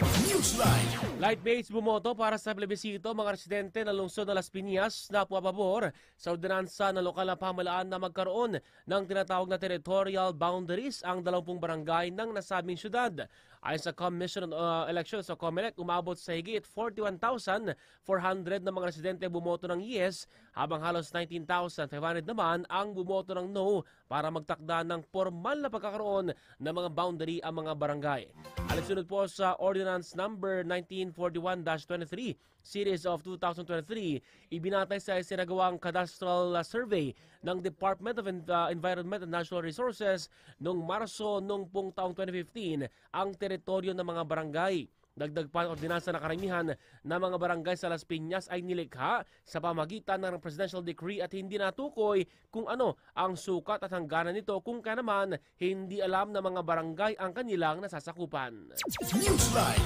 Newsline. Light-based bumoto para sa plebisito mga residente ng lungsod ng Las Piñas na pumabor sa ordinansa ng lokal na pamahalaan na magkaroon ng tinatawag na territorial boundaries ang 20 barangay ng nasabing syudad. Ayon sa Commission on Elections o COMELEC, umabot sa higit 41,400 na mga residente bumoto ng yes, habang halos 19,500 naman ang bumoto ng no para magtakda ng formal na pagkakaroon ng mga boundary ang mga barangay. Alinsunod po sa Ordinance Number 1941-23, Series of 2023, ibinatay sa isinagawang cadastral survey ng Department of Environment and Natural Resources noong Marso noong taong 2015 ang teritoryo ng mga barangay. Dagdag pa ang ordinansa na karamihan na mga barangay sa Las Piñas ay nilikha sa pamagitan ng Presidential Decree at hindi natukoy kung ano ang sukat at hangganan nito kung kaya naman hindi alam ng mga barangay ang kanilang nasasakupan. Newsline.